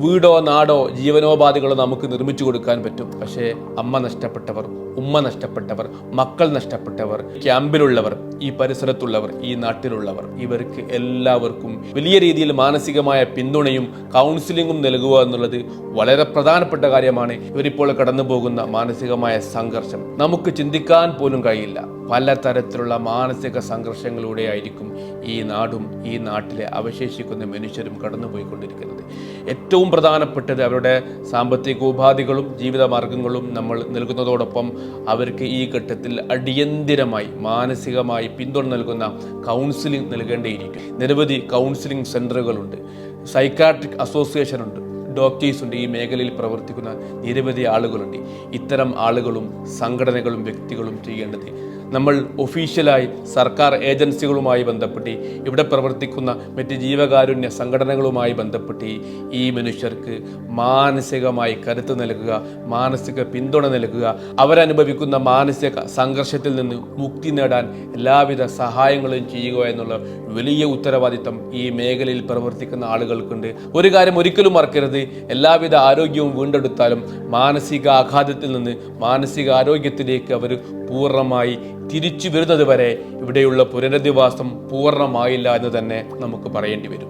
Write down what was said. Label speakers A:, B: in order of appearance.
A: വീടോ നാടോ ജീവനോപാധികളോ നമുക്ക് നിർമ്മിച്ചു കൊടുക്കാൻ പറ്റും. പക്ഷേ അമ്മ നഷ്ടപ്പെട്ടവർ, ഉമ്മ നഷ്ടപ്പെട്ടവർ, മക്കൾ നഷ്ടപ്പെട്ടവർ, ക്യാമ്പിലുള്ളവർ, ഈ പരിസരത്തുള്ളവർ, ഈ നാട്ടിലുള്ളവർ, ഇവർക്ക് എല്ലാവർക്കും വലിയ രീതിയിൽ മാനസികമായ പിന്തുണയും കൗൺസിലിങ്ങും നൽകുക എന്നുള്ളത് വളരെ പ്രധാനപ്പെട്ട കാര്യമാണ്. ഇവരിപ്പോൾ കടന്നു പോകുന്ന മാനസികമായ സംഘർഷം നമുക്ക് ചിന്തിക്കാൻ പോലും കഴിയില്ല. പലതരത്തിലുള്ള മാനസിക സംഘർഷങ്ങളിലൂടെ ആയിരിക്കും ഈ നാടും ഈ നാട്ടിലെ അവശേഷിക്കുന്ന മനുഷ്യരും കടന്നുപോയിക്കൊണ്ടിരിക്കുന്നത്. ഏറ്റവും പ്രധാനപ്പെട്ടത് അവരുടെ സാമ്പത്തിക ഉപാധികളും ജീവിത മാർഗങ്ങളും നമ്മൾ നൽകുന്നതോടൊപ്പം അവർക്ക് ഈ ഘട്ടത്തിൽ അടിയന്തിരമായി മാനസികമായി പിന്തുണ നൽകുന്ന കൗൺസിലിംഗ് നൽകേണ്ടിയിരിക്കും. നിരവധി കൗൺസിലിംഗ് സെൻ്ററുകളുണ്ട്, സൈക്കാട്രിക് അസോസിയേഷൻ ഉണ്ട്, ഡോക്ടേഴ്സ് ഉണ്ട്, ഈ മേഖലയിൽ പ്രവർത്തിക്കുന്ന നിരവധി ആളുകളുണ്ട്. ഇത്തരം ആളുകളും സംഘടനകളും വ്യക്തികളും ചെയ്യേണ്ടത് നമ്മൾ ഒഫീഷ്യലായി സർക്കാർ ഏജൻസികളുമായി ബന്ധപ്പെട്ട് ഇവിടെ പ്രവർത്തിക്കുന്ന മറ്റ് ജീവകാരുണ്യ സംഘടനകളുമായി ബന്ധപ്പെട്ട് ഈ മനുഷ്യർക്ക് മാനസികമായി കരുത്ത് നൽകുക, മാനസിക പിന്തുണ നൽകുക, അവരനുഭവിക്കുന്ന മാനസിക സംഘർഷത്തിൽ നിന്ന് മുക്തി നേടാൻ എല്ലാവിധ സഹായങ്ങളും ചെയ്യുക എന്നുള്ള വലിയ ഉത്തരവാദിത്തം ഈ മേഖലയിൽ പ്രവർത്തിക്കുന്ന ആളുകൾക്കുണ്ട്. ഒരു കാര്യം ഒരിക്കലും മറക്കരുത്, എല്ലാവിധ ആരോഗ്യവും വീണ്ടെടുത്താലും മാനസിക ആഘാതത്തിൽ നിന്ന് മാനസിക ആരോഗ്യത്തിലേക്ക് അവർ പൂർണ്ണമായി തിരിച്ചു വരുന്നത് വരെ ഇവിടെയുള്ള പുനരധിവാസം പൂർണ്ണമായില്ല എന്ന് തന്നെ നമുക്ക് പറയേണ്ടി വരും.